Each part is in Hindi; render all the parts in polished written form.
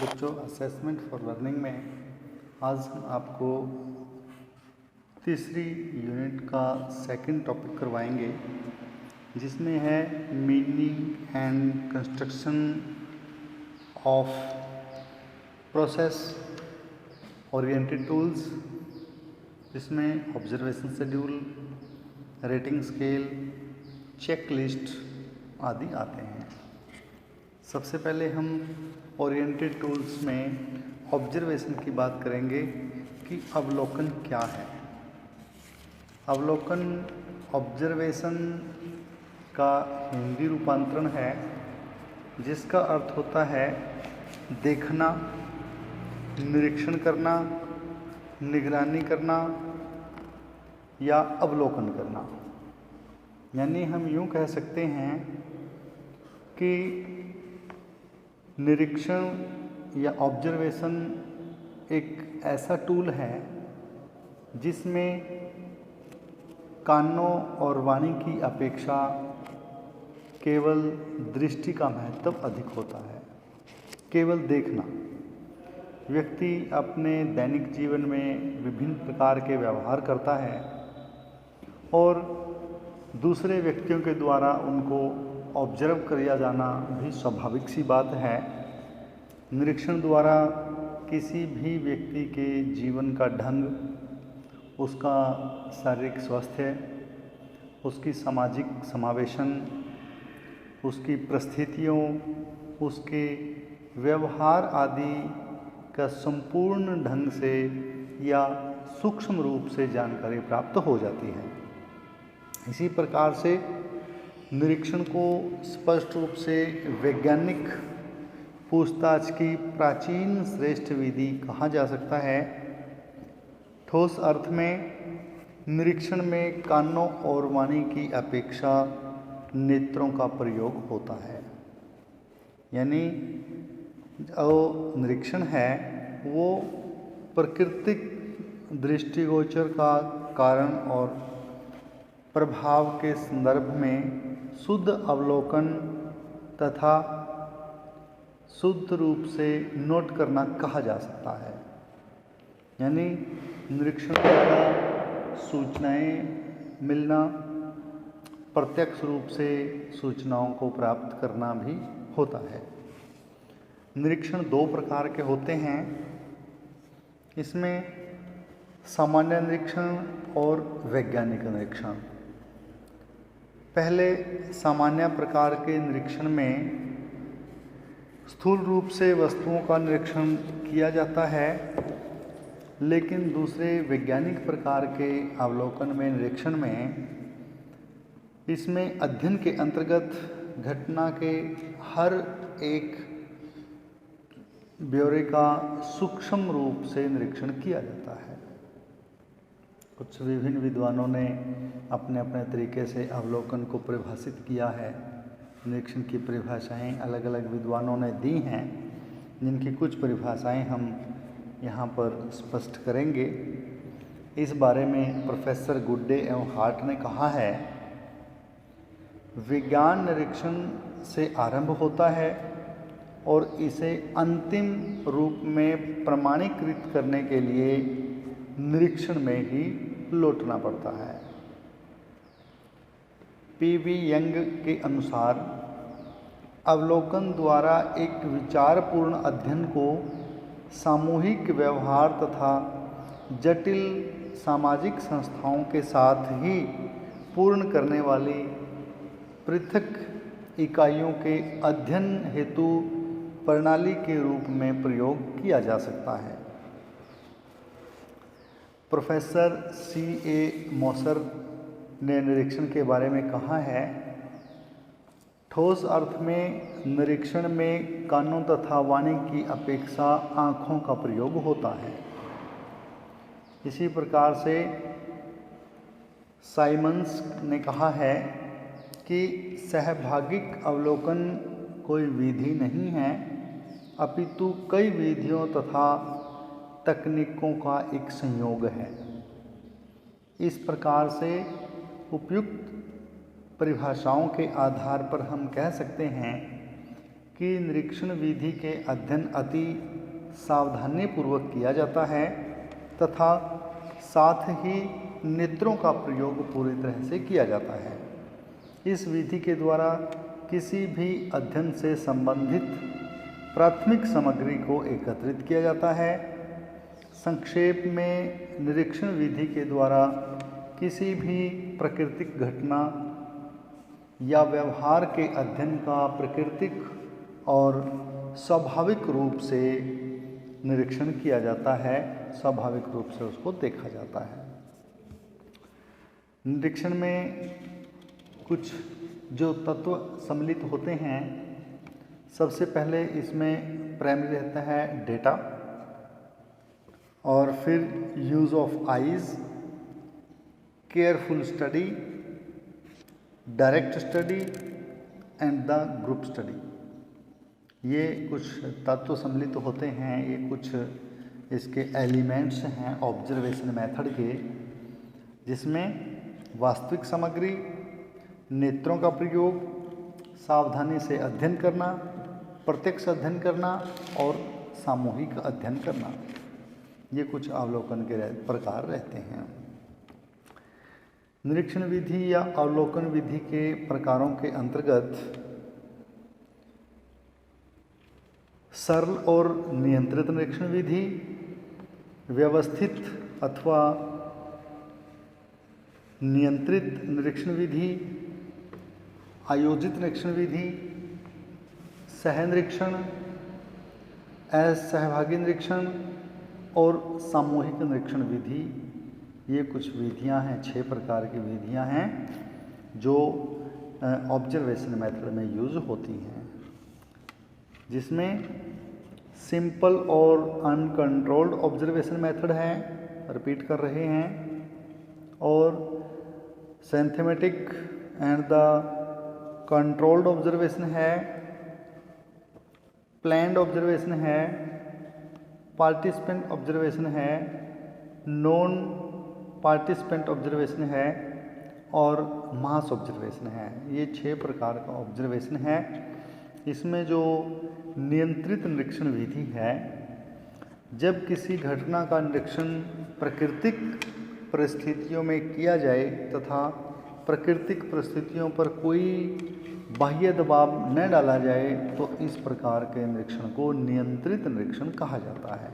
बच्चों, असेसमेंट फॉर लर्निंग में आज हम आपको तीसरी यूनिट का सेकंड टॉपिक करवाएंगे, जिसमें है meaning and construction of process oriented tools, जिसमें observation schedule, rating scale, checklist आदि आते हैं। सबसे पहले हम ओरिएंटेड टूल्स में ऑब्जर्वेशन की बात करेंगे कि अवलोकन क्या है। अवलोकन ऑब्जर्वेशन का हिंदी रूपांतरण है, जिसका अर्थ होता है देखना, निरीक्षण करना, निगरानी करना या अवलोकन करना। यानी हम यूँ कह सकते हैं कि निरीक्षण या ऑब्जर्वेशन एक ऐसा टूल है जिसमें कानों और वाणी की अपेक्षा केवल दृष्टि का महत्व अधिक होता है। केवल देखना। व्यक्ति अपने दैनिक जीवन में विभिन्न प्रकार के व्यवहार करता है और दूसरे व्यक्तियों के द्वारा उनको ऑब्जर्व किया जाना भी स्वाभाविक सी बात है। निरीक्षण द्वारा किसी भी व्यक्ति के जीवन का ढंग, उसका शारीरिक स्वास्थ्य, उसकी सामाजिक समावेशन, उसकी परिस्थितियों, उसके व्यवहार आदि का संपूर्ण ढंग से या सूक्ष्म रूप से जानकारी प्राप्त हो जाती है। इसी प्रकार से निरीक्षण को स्पष्ट रूप से वैज्ञानिक पूछताछ की प्राचीन श्रेष्ठ विधि कहा जा सकता है। ठोस अर्थ में निरीक्षण में कानों और वाणी की अपेक्षा नेत्रों का प्रयोग होता है। यानी जो निरीक्षण है वो प्राकृतिक दृष्टिगोचर का कारण और प्रभाव के संदर्भ में शुद्ध अवलोकन तथा शुद्ध रूप से नोट करना कहा जा सकता है। यानी निरीक्षण द्वारा सूचनाएं मिलना, प्रत्यक्ष रूप से सूचनाओं को प्राप्त करना भी होता है। निरीक्षण दो प्रकार के होते हैं। इसमें सामान्य निरीक्षण और वैज्ञानिक निरीक्षण। पहले सामान्य प्रकार के निरीक्षण में स्थूल रूप से वस्तुओं का निरीक्षण किया जाता है, लेकिन दूसरे वैज्ञानिक प्रकार के अवलोकन में निरीक्षण में इसमें अध्ययन के अंतर्गत घटना के हर एक ब्यौरे का सूक्ष्म रूप से निरीक्षण किया जाता है। कुछ विभिन्न विद्वानों ने अपने अपने तरीके से अवलोकन को परिभाषित किया है। निरीक्षण की परिभाषाएं अलग अलग विद्वानों ने दी हैं, जिनकी कुछ परिभाषाएं हम यहाँ पर स्पष्ट करेंगे। इस बारे में प्रोफेसर गुड्डे एवं हार्ट ने कहा है, विज्ञान निरीक्षण से आरंभ होता है और इसे अंतिम रूप में प्रमाणीकृत करने के लिए निरीक्षण में ही लौटना पड़ता है। पी.वी. यंग के अनुसार अवलोकन द्वारा एक विचारपूर्ण अध्ययन को सामूहिक व्यवहार तथा जटिल सामाजिक संस्थाओं के साथ ही पूर्ण करने वाली पृथक इकाइयों के अध्ययन हेतु प्रणाली के रूप में प्रयोग किया जा सकता है। Professor C.A. मोसर ने निरीक्षण के बारे में कहा है, ठोस अर्थ में निरीक्षण में कानों तथा वाणी की अपेक्षा आँखों का प्रयोग होता है। इसी प्रकार से साइमंस ने कहा है कि सहभागिक अवलोकन कोई विधि नहीं है, अपितु कई विधियों तथा तकनीकों का एक संयोग है। इस प्रकार से उपयुक्त परिभाषाओं के आधार पर हम कह सकते हैं कि निरीक्षण विधि के अध्ययन अति सावधानीपूर्वक किया जाता है तथा साथ ही नेत्रों का प्रयोग पूरी तरह से किया जाता है। इस विधि के द्वारा किसी भी अध्ययन से संबंधित प्राथमिक सामग्री को एकत्रित किया जाता है। संक्षेप में, निरीक्षण विधि के द्वारा किसी भी प्राकृतिक घटना या व्यवहार के अध्ययन का प्राकृतिक और स्वाभाविक रूप से निरीक्षण किया जाता है, स्वाभाविक रूप से उसको देखा जाता है। निरीक्षण में कुछ जो तत्व सम्मिलित होते हैं, सबसे पहले इसमें प्राइमरी रहता है डेटा, और फिर use of eyes, careful study, direct study and the group study. ये कुछ तत्व सम्मिलित होते हैं, ये कुछ इसके एलिमेंट्स हैं ऑब्जर्वेशन मेथड के, जिसमें वास्तविक सामग्री, नेत्रों का प्रयोग, सावधानी से अध्ययन करना, प्रत्यक्ष अध्ययन करना और सामूहिक अध्ययन करना, ये कुछ अवलोकन के प्रकार रहते हैं। निरीक्षण विधि या अवलोकन विधि के प्रकारों के अंतर्गत सरल और नियंत्रित निरीक्षण विधि, व्यवस्थित अथवा नियंत्रित निरीक्षण विधि, आयोजित निरीक्षण विधि, सहनिरीक्षण, असहभागी निरीक्षण और सामूहिक निरीक्षण विधि, ये कुछ विधियां हैं, 6 प्रकार की विधियां हैं जो ऑब्जर्वेशन मेथड में यूज होती हैं, जिसमें सिंपल और अनकंट्रोल्ड ऑब्जर्वेशन मेथड है, रिपीट कर रहे हैं, और सिंथमेटिक एंड द कंट्रोल्ड ऑब्जर्वेशन है, प्लान्ड ऑब्जर्वेशन है, पार्टिसिपेंट ऑब्जर्वेशन है, नॉन पार्टिसिपेंट ऑब्जर्वेशन है और मास ऑब्जर्वेशन है। ये 6 प्रकार का ऑब्जर्वेशन है। इसमें जो नियंत्रित निरीक्षण विधि है, जब किसी घटना का निरीक्षण प्राकृतिक परिस्थितियों में किया जाए तथा प्राकृतिक परिस्थितियों पर कोई बाह्य दबाव न डाला जाए, तो इस प्रकार के निरीक्षण को नियंत्रित निरीक्षण कहा जाता है।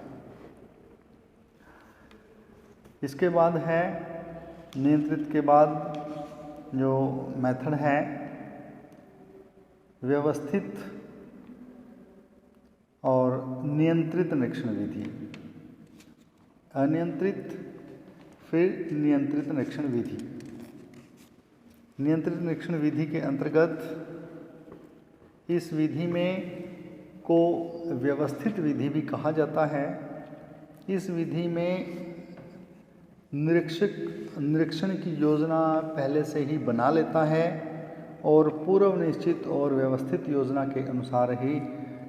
इसके बाद है, नियंत्रित के बाद जो मेथड है व्यवस्थित और नियंत्रित निरीक्षण विधि, अनियंत्रित फिर नियंत्रित निरीक्षण विधि। नियंत्रित निरीक्षण विधि के अंतर्गत इस विधि में को व्यवस्थित विधि भी कहा जाता है। इस विधि में निरीक्षण की योजना पहले से ही बना लेता है और पूर्व निश्चित और व्यवस्थित योजना के अनुसार ही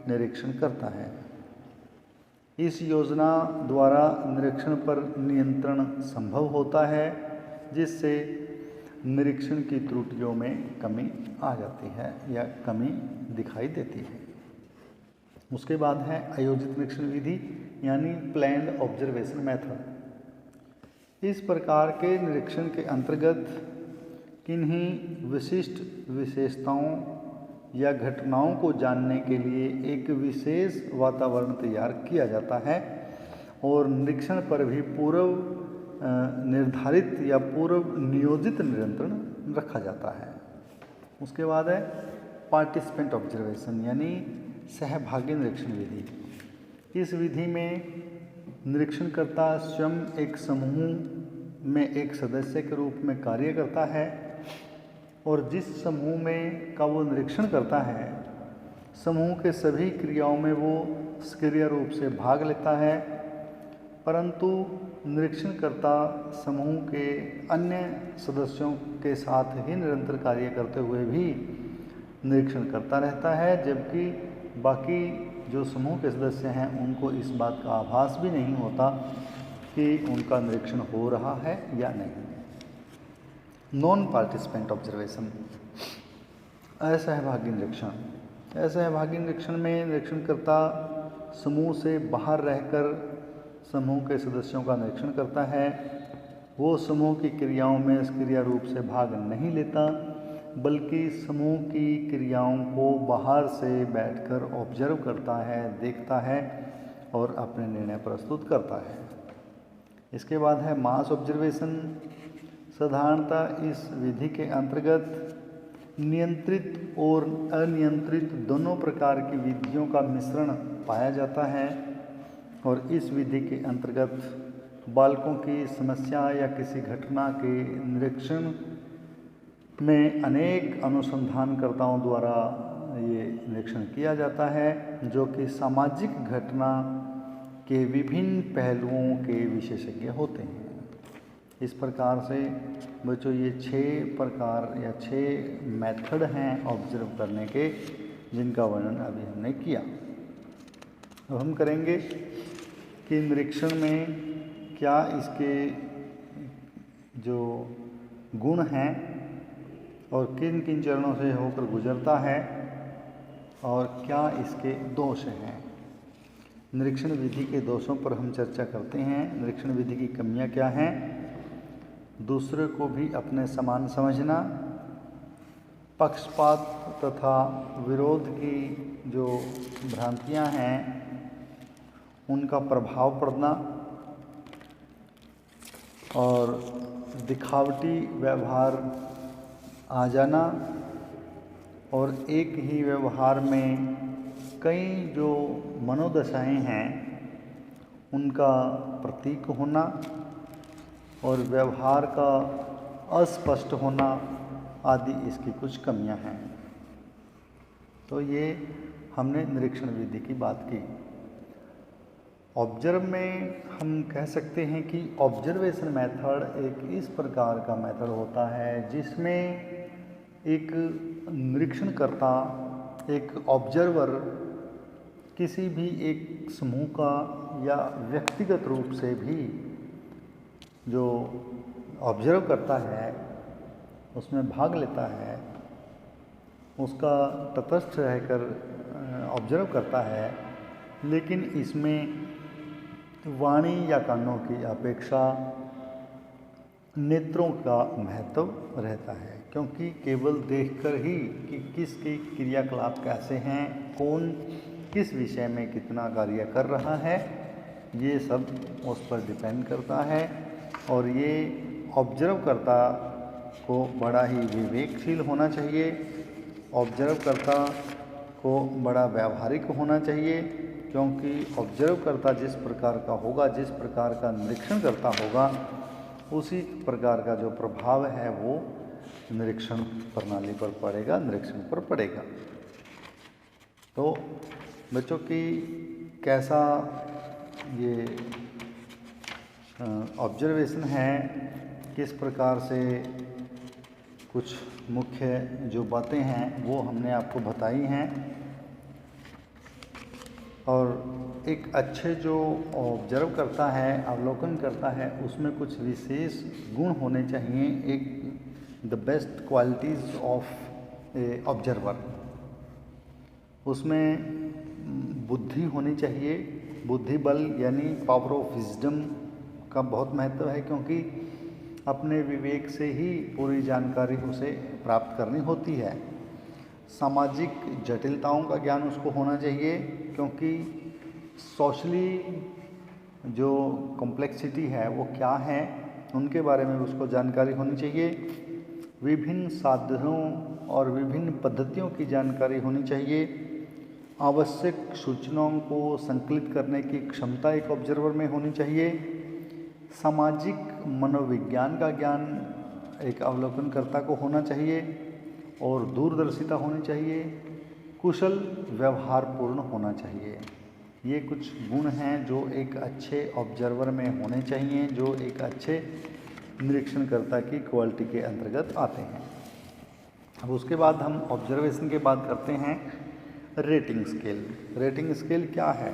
निरीक्षण करता है। इस योजना द्वारा निरीक्षण पर नियंत्रण संभव होता है, जिससे निरीक्षण की त्रुटियों में कमी आ जाती है या कमी दिखाई देती है। उसके बाद है आयोजित निरीक्षण विधि यानी प्लान्ड ऑब्जर्वेशन मेथड। इस प्रकार के निरीक्षण के अंतर्गत किन्हीं विशिष्ट विशेषताओं या घटनाओं को जानने के लिए एक विशेष वातावरण तैयार किया जाता है और निरीक्षण पर भी पूर्व निर्धारित या पूर्व नियोजित नियंत्रण रखा जाता है। उसके बाद है पार्टिसिपेंट ऑब्जर्वेशन यानी सहभागी निरीक्षण विधि। इस विधि में निरीक्षणकर्ता स्वयं एक समूह में एक सदस्य के रूप में कार्य करता है और जिस समूह में का वो निरीक्षण करता है, समूह के सभी क्रियाओं में वो सक्रिय रूप से भाग लेता है, परंतु निरीक्षणकर्ता समूह के अन्य सदस्यों के साथ ही निरंतर कार्य करते हुए भी निरीक्षण करता रहता है, जबकि बाकी जो समूह के सदस्य हैं उनको इस बात का आभास भी नहीं होता कि उनका निरीक्षण हो रहा है या नहीं। नॉन पार्टिसिपेंट ऑब्जर्वेशन, असहभागी निरीक्षण। असहभागी निरीक्षण में निरीक्षणकर्ता समूह से बाहर रहकर समूह के सदस्यों का निरीक्षण करता है। वो समूह की क्रियाओं में सक्रिय रूप से भाग नहीं लेता, बल्कि समूह की क्रियाओं को बाहर से बैठकर ऑब्जर्व करता है, देखता है और अपने निर्णय प्रस्तुत करता है। इसके बाद है मास ऑब्जर्वेशन। साधारणतः इस विधि के अंतर्गत नियंत्रित और अनियंत्रित दोनों प्रकार की विधियों का मिश्रण पाया जाता है और इस विधि के अंतर्गत बालकों की समस्या या किसी घटना के निरीक्षण में अनेक अनुसंधानकर्ताओं द्वारा ये निरीक्षण किया जाता है, जो कि सामाजिक घटना के विभिन्न पहलुओं के विशेषज्ञ होते हैं। इस प्रकार से बच्चों ये 6 प्रकार या 6 मेथड हैं ऑब्जर्व करने के, जिनका वर्णन अभी हमने किया। अब हम करेंगे कि निरीक्षण में क्या इसके जो गुण हैं और किन किन चरणों से होकर गुजरता है और क्या इसके दोष हैं। निरीक्षण विधि के दोषों पर हम चर्चा करते हैं। निरीक्षण विधि की कमियां क्या हैं, दूसरे को भी अपने समान समझना, पक्षपात तथा विरोध की जो भ्रांतियां हैं उनका प्रभाव पड़ना और दिखावटी व्यवहार आ जाना और एक ही व्यवहार में कई जो मनोदशाएं हैं उनका प्रतीक होना और व्यवहार का अस्पष्ट होना आदि इसकी कुछ कमियां हैं। तो ये हमने निरीक्षण विधि की बात की। ऑब्जर्व में हम कह सकते हैं कि ऑब्जर्वेशन मेथड एक इस प्रकार का मेथड होता है जिसमें एक निरीक्षणकर्ता, एक ऑब्जर्वर किसी भी एक समूह का या व्यक्तिगत रूप से भी जो ऑब्जर्व करता है उसमें भाग लेता है, उसका तटस्थ रहकर ऑब्जर्व करता है, लेकिन इसमें वाणी या कानों की अपेक्षा नेत्रों का महत्व रहता है, क्योंकि केवल देखकर ही कि किसके क्रियाकलाप कैसे हैं, कौन किस विषय में कितना कार्य कर रहा है, ये सब उस पर डिपेंड करता है। और ये ऑब्जर्वकर्ता को बड़ा ही विवेकशील होना चाहिए, ऑब्जर्वकर्ता को बड़ा व्यावहारिक होना चाहिए, क्योंकि ऑब्जर्वकर्ता जिस प्रकार का होगा, जिस प्रकार का निरीक्षण करता होगा, उसी प्रकार का जो प्रभाव है वो निरीक्षण प्रणाली पर पड़ेगा, निरीक्षण पर पड़ेगा। तो बच्चों की कैसा ये ऑब्जर्वेशन है, किस प्रकार से कुछ मुख्य जो बातें हैं वो हमने आपको बताई हैं। और एक अच्छे जो ऑब्जर्व करता है, अवलोकन करता है, उसमें कुछ विशेष गुण होने चाहिए। एक the best qualities of a observer, उसमें बुद्धि होनी चाहिए। बुद्धि बल यानी पावर ऑफ विजडम का बहुत महत्व है, क्योंकि अपने विवेक से ही पूरी जानकारी उसे प्राप्त करनी होती है। सामाजिक जटिलताओं का ज्ञान उसको होना चाहिए, क्योंकि सोशली जो कॉम्प्लेक्सिटी है वो क्या है उनके बारे में उसको जानकारी होनी चाहिए। विभिन्न साधनों और विभिन्न पद्धतियों की जानकारी होनी चाहिए। आवश्यक सूचनाओं को संकलित करने की क्षमता एक ऑब्जर्वर में होनी चाहिए। सामाजिक मनोविज्ञान का ज्ञान एक अवलोकनकर्ता को होना चाहिए और दूरदर्शिता होनी चाहिए। कुशल व्यवहारपूर्ण होना चाहिए। ये कुछ गुण हैं जो एक अच्छे ऑब्जर्वर में होने चाहिए, जो एक अच्छे निरीक्षणकर्ता की क्वालिटी के अंतर्गत आते हैं। अब उसके बाद हम ऑब्जर्वेशन के बाद करते हैं रेटिंग स्केल। रेटिंग स्केल क्या है?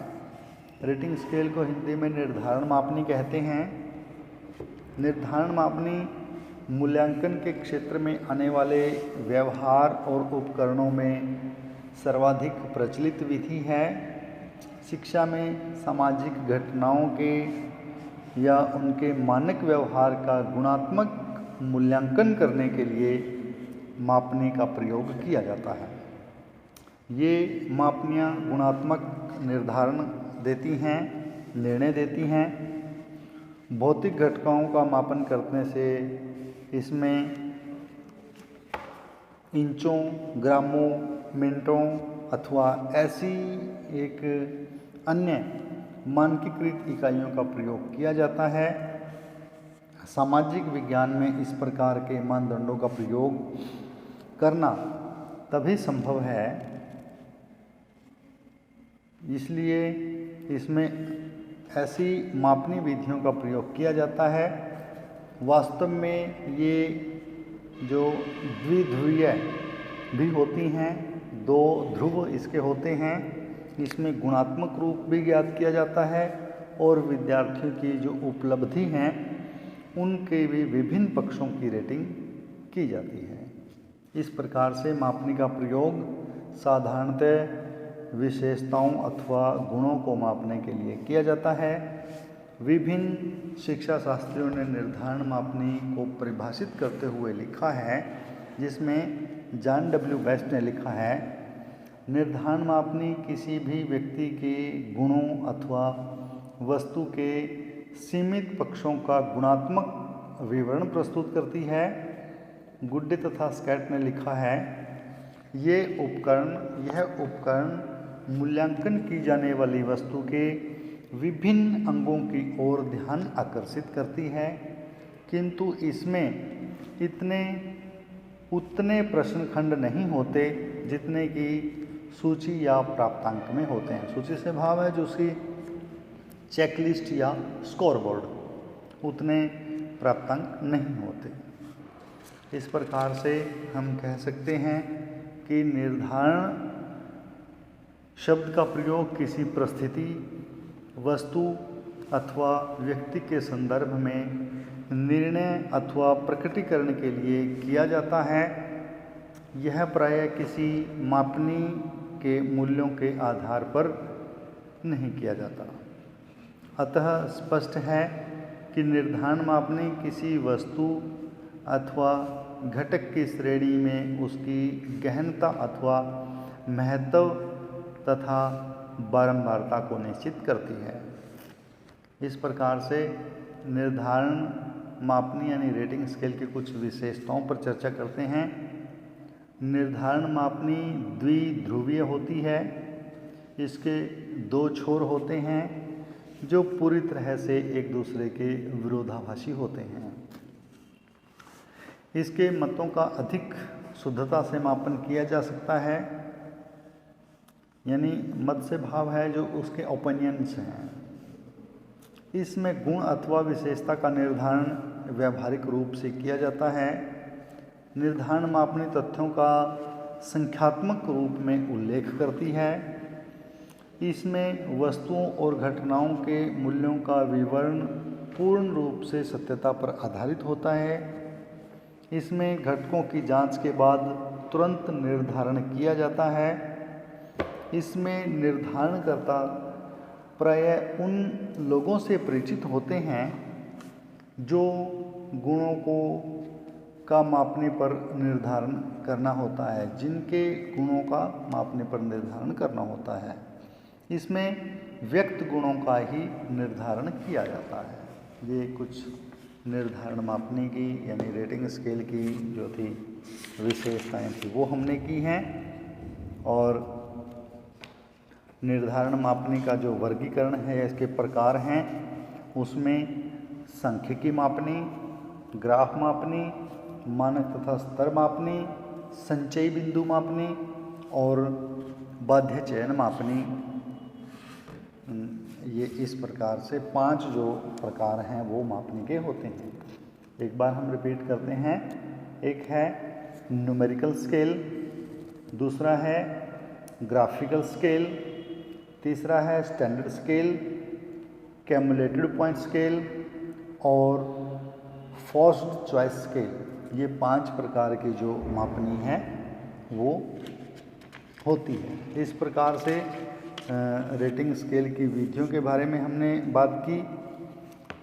रेटिंग स्केल को हिंदी में निर्धारण मापनी कहते हैं। निर्धारण मापनी मूल्यांकन के क्षेत्र में आने वाले व्यवहार और उपकरणों में सर्वाधिक प्रचलित विधि है। शिक्षा में सामाजिक घटनाओं के या उनके मानक व्यवहार का गुणात्मक मूल्यांकन करने के लिए मापनी का प्रयोग किया जाता है। ये मापनियाँ गुणात्मक निर्धारण देती हैं, निर्णय देती हैं। भौतिक घटकों का मापन करने से इसमें इंचों, ग्रामों, मिनटों अथवा ऐसी एक अन्य मानकीकृत इकाइयों का प्रयोग किया जाता है। सामाजिक विज्ञान में इस प्रकार के मानदंडों का प्रयोग करना तभी संभव है, इसलिए इसमें ऐसी मापनी विधियों का प्रयोग किया जाता है। वास्तव में ये जो द्विध्रुवीय भी होती हैं, दो ध्रुव इसके होते हैं, इसमें गुणात्मक रूप भी ज्ञात किया जाता है और विद्यार्थियों की जो उपलब्धि हैं उनके भी विभिन्न पक्षों की रेटिंग की जाती है। इस प्रकार से मापनी का प्रयोग साधारणतः विशेषताओं अथवा गुणों को मापने के लिए किया जाता है। विभिन्न शिक्षा शास्त्रियों ने निर्धारण मापनी को परिभाषित करते हुए लिखा है, जिसमें जॉन डब्ल्यू बेस्ट ने लिखा है, निर्धारण मापनी किसी भी व्यक्ति के गुणों अथवा वस्तु के सीमित पक्षों का गुणात्मक विवरण प्रस्तुत करती है। गुड्डे तथा स्कैट ने लिखा है, यह उपकरण मूल्यांकन की जाने वाली वस्तु के विभिन्न अंगों की ओर ध्यान आकर्षित करती है, किंतु इसमें उतने प्रश्नखंड नहीं होते जितने कि सूची या प्राप्तांक में होते हैं। सूची से भाव है जो उसकी चेकलिस्ट या स्कोरबोर्ड, उतने प्राप्तांक नहीं होते। इस प्रकार से हम कह सकते हैं कि निर्धारण शब्द का प्रयोग किसी परिस्थिति, वस्तु अथवा व्यक्ति के संदर्भ में निर्णय अथवा प्रकटीकरण के लिए किया जाता है। यह प्रायः किसी मापनी के मूल्यों के आधार पर नहीं किया जाता। अतः स्पष्ट है कि निर्धारण मापनी किसी वस्तु अथवा घटक की श्रेणी में उसकी गहनता अथवा महत्व तथा बारंबारता को निश्चित करती है। इस प्रकार से निर्धारण मापनी यानी रेटिंग स्केल की कुछ विशेषताओं पर चर्चा करते हैं। निर्धारण मापनी द्विध्रुवीय होती है। इसके दो छोर होते हैं जो पूरी तरह से एक दूसरे के विरोधाभासी होते हैं। इसके मतों का अधिक शुद्धता से मापन किया जा सकता है, यानी मत से भाव है जो उसके ओपिनियंस हैं। इसमें गुण अथवा विशेषता का निर्धारण व्यावहारिक रूप से किया जाता है। निर्धारण मापनी तथ्यों का संख्यात्मक रूप में उल्लेख करती है। इसमें वस्तुओं और घटनाओं के मूल्यों का विवरण पूर्ण रूप से सत्यता पर आधारित होता है। इसमें घटकों की जांच के बाद तुरंत निर्धारण किया जाता है। इसमें निर्धारणकर्ता प्रायः उन लोगों से परिचित होते हैं जो गुणों का मापने पर निर्धारण करना होता है, जिनके गुणों का मापने पर निर्धारण करना होता है। इसमें व्यक्त गुणों का ही निर्धारण किया जाता है। ये कुछ निर्धारण मापने की यानी रेटिंग स्केल की जो थी विशेषताएं थी वो हमने की हैं। और निर्धारण मापने का जो वर्गीकरण है, इसके प्रकार हैं, उसमें सांख्यिकी मापनी, ग्राफ मापनी, मानक तथा स्तर मापनी, संचयी बिंदु मापनी और बाध्य चयन मापनी। ये इस प्रकार से 5 जो प्रकार हैं वो मापने के होते हैं। एक बार हम रिपीट करते हैं। एक है न्यूमेरिकल स्केल, दूसरा है ग्राफिकल स्केल, तीसरा है स्टैंडर्ड स्केल, कैमुलेटेड पॉइंट स्केल और फोर्स्ड चॉइस स्केल। ये 5 प्रकार की जो मापनी है वो होती है। इस प्रकार से रेटिंग स्केल की विधियों के बारे में हमने बात की,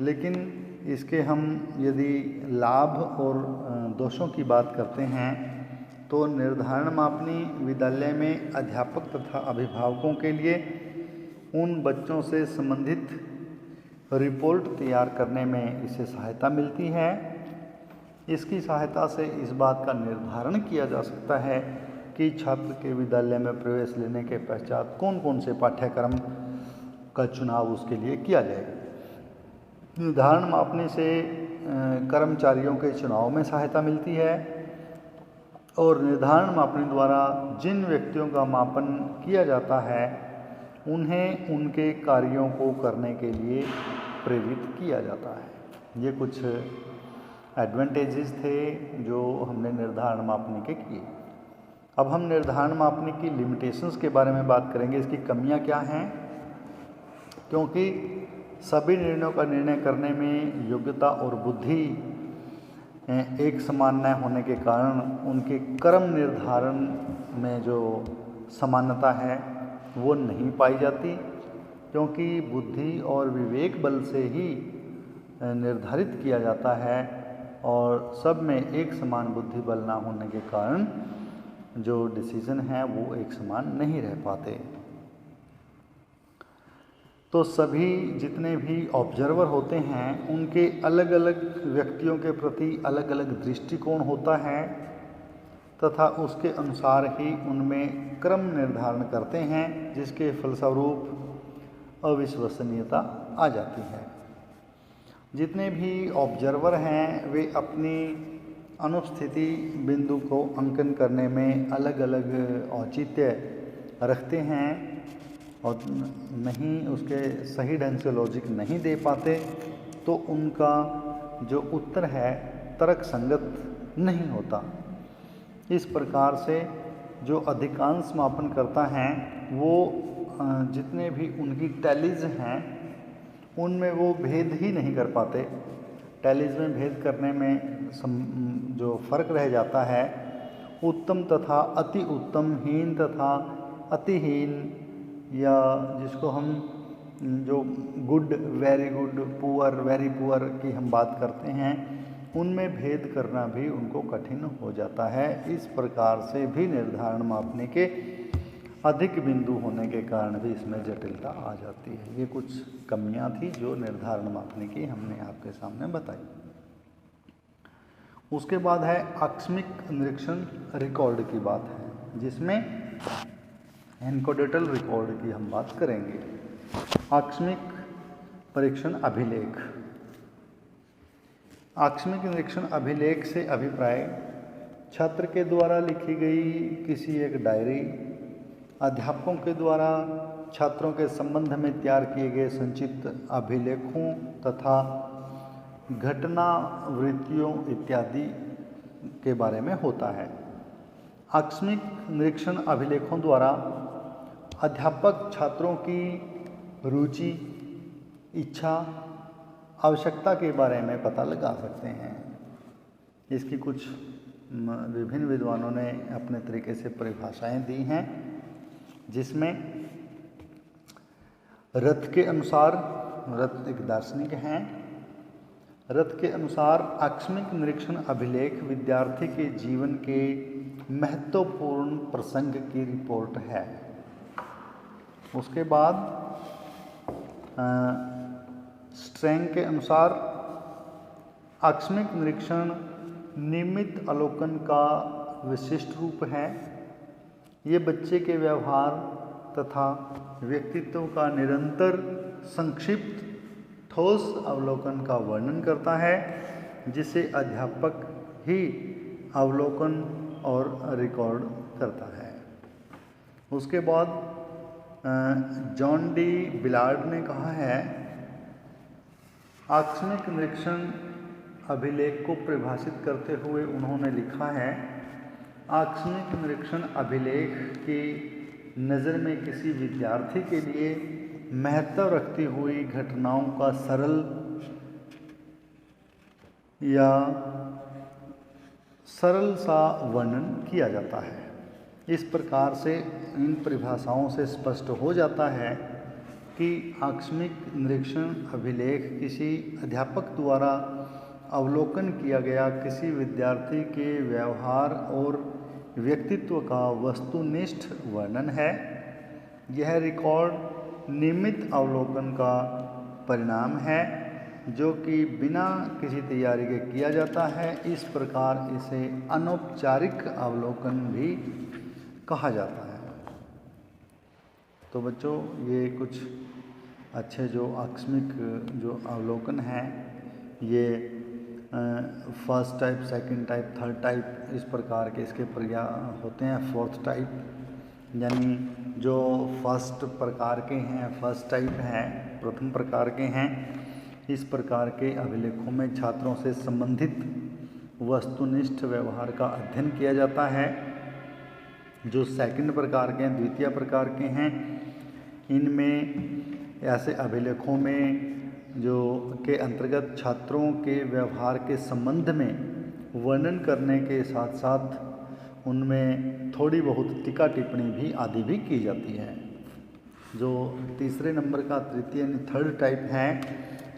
लेकिन इसके हम यदि लाभ और दोषों की बात करते हैं तो निर्धारण मापनी विद्यालय में अध्यापक तथा अभिभावकों के लिए उन बच्चों से संबंधित रिपोर्ट तैयार करने में इसे सहायता मिलती है। इसकी सहायता से इस बात का निर्धारण किया जा सकता है कि छात्र के विद्यालय में प्रवेश लेने के पश्चात कौन कौन से पाठ्यक्रम का चुनाव उसके लिए किया जाएगा। निर्धारण मापने से कर्मचारियों के चुनाव में सहायता मिलती है और निर्धारण मापने द्वारा जिन व्यक्तियों का मापन किया जाता है उन्हें उनके कार्यों को करने के लिए प्रेरित किया जाता है। ये कुछ एडवांटेजेस थे जो हमने निर्धारण मापने के किए। अब हम निर्धारण मापने की लिमिटेशंस के बारे में बात करेंगे, इसकी कमियां क्या हैं। क्योंकि सभी निर्णयों का निर्णय करने में योग्यता और बुद्धि एक समान न होने के कारण उनके क्रम निर्धारण में जो समानता है वो नहीं पाई जाती, क्योंकि बुद्धि और विवेक बल से ही निर्धारित किया जाता है और सब में एक समान बुद्धि बल ना होने के कारण जो डिसीजन है वो एक समान नहीं रह पाते। तो सभी जितने भी ऑब्जर्वर होते हैं उनके अलग अलग व्यक्तियों के प्रति अलग अलग दृष्टिकोण होता है तथा उसके अनुसार ही उनमें क्रम निर्धारण करते हैं, जिसके फलस्वरूप अविश्वसनीयता आ जाती है। जितने भी ऑब्जर्वर हैं वे अपनी अनुपस्थिति बिंदु को अंकन करने में अलग अलग औचित्य रखते हैं और नहीं उसके सही ढंग से लॉजिक नहीं दे पाते तो उनका जो उत्तर है तर्क संगत नहीं होता। इस प्रकार से जो अधिकांश मापन करता हैं वो जितने भी उनकी टैलीज हैं उनमें वो भेद ही नहीं कर पाते। टैलीज में भेद करने में जो फ़र्क रह जाता है उत्तम तथा अति उत्तम, हीन तथा अतिहीन, या जिसको हम जो good, very good, poor, very poor की हम बात करते हैं उनमें भेद करना भी उनको कठिन हो जाता है। इस प्रकार से भी निर्धारण मापने के अधिक बिंदु होने के कारण भी इसमें जटिलता आ जाती है। ये कुछ कमियां थी जो निर्धारण मापने की हमने आपके सामने बताई। उसके बाद है आकस्मिक निरीक्षण रिकॉर्ड की बात है, जिसमें एनकोडेटल रिकॉर्ड की हम बात करेंगे। आकस्मिक परीक्षण अभिलेख। आकस्मिक निरीक्षण अभिलेख से अभिप्राय छात्र के द्वारा लिखी गई किसी एक डायरी, अध्यापकों के द्वारा छात्रों के संबंध में तैयार किए गए संचित अभिलेखों तथा घटनावृत्तियों इत्यादि के बारे में होता है। आकस्मिक निरीक्षण अभिलेखों द्वारा अध्यापक छात्रों की रुचि, इच्छा, आवश्यकता के बारे में पता लगा सकते हैं। इसकी कुछ विभिन्न विद्वानों ने अपने तरीके से परिभाषाएं दी हैं, जिसमें रथ के अनुसार, रथ एक दार्शनिक हैं, रथ के अनुसार आकस्मिक निरीक्षण अभिलेख विद्यार्थी के जीवन के महत्वपूर्ण प्रसंग की रिपोर्ट है। उसके बाद स्ट्रैंग के अनुसार आकस्मिक निरीक्षण नियमित अवलोकन का विशिष्ट रूप है। ये बच्चे के व्यवहार तथा व्यक्तित्व का निरंतर संक्षिप्त ठोस अवलोकन का वर्णन करता है, जिसे अध्यापक ही अवलोकन और रिकॉर्ड करता है। उसके बाद जॉन डी बिलार्ड ने कहा है, आकस्मिक निरीक्षण अभिलेख को परिभाषित करते हुए उन्होंने लिखा है, आकस्मिक निरीक्षण अभिलेख की नज़र में किसी विद्यार्थी के लिए महत्व रखती हुई घटनाओं का सरल सा वर्णन किया जाता है। इस प्रकार से इन परिभाषाओं से स्पष्ट हो जाता है कि आकस्मिक निरीक्षण अभिलेख किसी अध्यापक द्वारा अवलोकन किया गया किसी विद्यार्थी के व्यवहार और व्यक्तित्व का वस्तुनिष्ठ वर्णन है। यह रिकॉर्ड नियमित अवलोकन का परिणाम है जो कि बिना किसी तैयारी के किया जाता है। इस प्रकार इसे अनौपचारिक अवलोकन भी कहा जाता है। तो बच्चों, ये कुछ अच्छे जो आकस्मिक जो अवलोकन हैं, ये first type, second type, third type, इस प्रकार के इसके प्रक्रिया होते हैं। फोर्थ टाइप यानी जो फर्स्ट प्रकार के हैं, फर्स्ट टाइप हैं, प्रथम प्रकार के हैं, इस प्रकार के अभिलेखों में छात्रों से संबंधित वस्तुनिष्ठ व्यवहार का अध्ययन किया जाता है। जो सेकंड प्रकार के हैं, द्वितीय प्रकार के हैं, इनमें ऐसे अभिलेखों में जो के अंतर्गत छात्रों के व्यवहार के संबंध में वर्णन करने के साथ साथ उनमें थोड़ी बहुत टीका टिप्पणी भी आदि भी की जाती है। जो तीसरे नंबर का तृतीय यानी थर्ड टाइप है,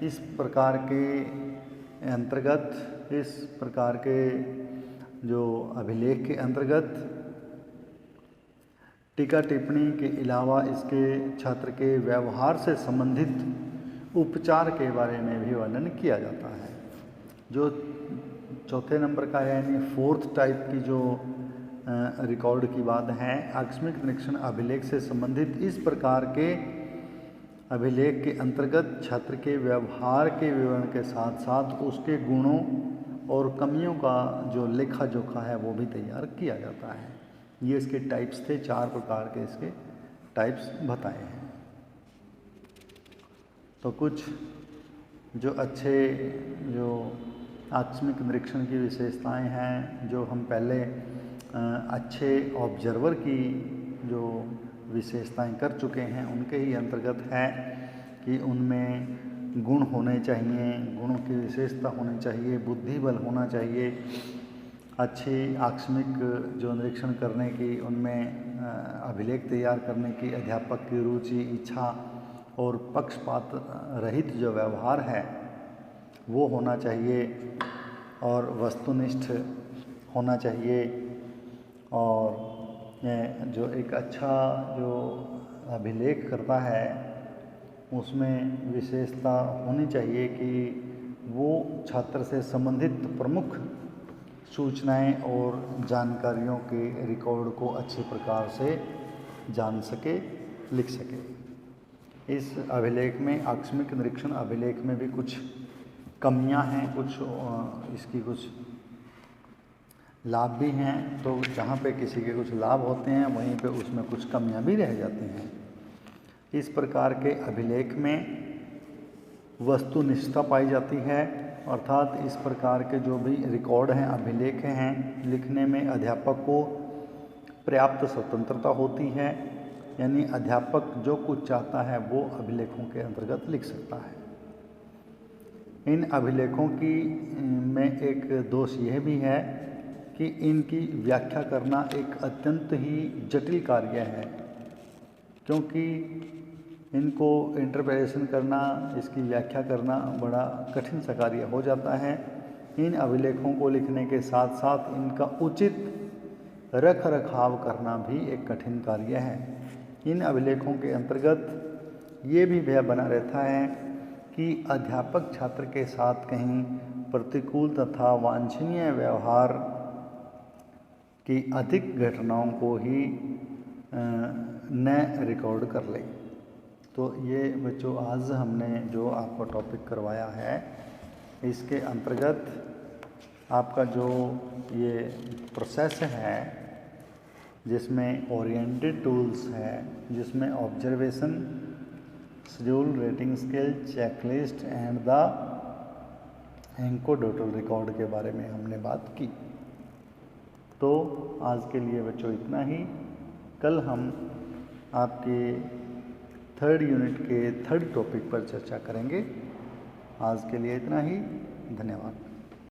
इस प्रकार के अंतर्गत, इस प्रकार के जो अभिलेख के अंतर्गत टीका टिप्पणी के अलावा इसके छात्र के व्यवहार से संबंधित उपचार के बारे में भी वर्णन किया जाता है। जो चौथे नंबर का है यानी फोर्थ टाइप की जो रिकॉर्ड की बात है, आकस्मिक निरीक्षण अभिलेख से संबंधित इस प्रकार के अभिलेख के अंतर्गत छात्र के व्यवहार के विवरण के साथ साथ उसके गुणों और कमियों का जो लेखा जोखा है वो भी तैयार किया जाता है। ये इसके टाइप्स थे, 4 प्रकार के इसके टाइप्स बताए हैं। तो कुछ जो अच्छे जो आकस्मिक निरीक्षण की विशेषताएं हैं, जो हम पहले अच्छे ऑब्जर्वर की जो विशेषताएं कर चुके हैं, उनके ही अंतर्गत है कि उनमें गुण होने चाहिए, गुणों की विशेषता होनी चाहिए, बुद्धि बल होना चाहिए, अच्छी आकस्मिक जो निरीक्षण करने की, उनमें अभिलेख तैयार करने की अध्यापक की रुचि, इच्छा और पक्षपात रहित जो व्यवहार है वो होना चाहिए और वस्तुनिष्ठ होना चाहिए। और जो एक अच्छा जो अभिलेख करता है उसमें विशेषता होनी चाहिए कि वो छात्र से संबंधित प्रमुख सूचनाएं और जानकारियों के रिकॉर्ड को अच्छे प्रकार से जान सके, लिख सके। इस अभिलेख में, आकस्मिक निरीक्षण अभिलेख में भी कुछ कमियां हैं, कुछ इसकी कुछ लाभ भी हैं। तो जहाँ पे किसी के कुछ लाभ होते हैं वहीं पे उसमें कुछ कमियां भी रह जाती हैं। इस प्रकार के अभिलेख में वस्तुनिष्ठता पाई जाती है, अर्थात इस प्रकार के जो भी रिकॉर्ड हैं, अभिलेख हैं, लिखने में अध्यापक को पर्याप्त स्वतंत्रता होती है। यानी अध्यापक जो कुछ चाहता है वो अभिलेखों के अंतर्गत लिख सकता है। इन अभिलेखों की में एक दोष यह भी है कि इनकी व्याख्या करना एक अत्यंत ही जटिल कार्य है, क्योंकि इनको इंटरप्रिटेशन करना, इसकी व्याख्या करना बड़ा कठिन सा कार्य हो जाता है। इन अभिलेखों को लिखने के साथ साथ इनका उचित रख रखाव करना भी एक कठिन कार्य है। इन अभिलेखों के अंतर्गत ये भी भय बना रहता है कि अध्यापक छात्र के साथ कहीं प्रतिकूल तथा वांछनीय व्यवहार की अधिक घटनाओं को ही न रिकॉर्ड कर ले। तो ये बच्चों आज हमने जो आपको टॉपिक करवाया है, इसके अंतर्गत आपका जो ये प्रोसेस है जिसमें ओरिएंटेड टूल्स है, जिसमें observation, schedule, rating scale, checklist and the anecdotal record के बारे में हमने बात की। तो आज के लिए बच्चों इतना ही। कल हम आपके 3rd यूनिट के 3rd टॉपिक पर चर्चा करेंगे। आज के लिए इतना ही। धन्यवाद।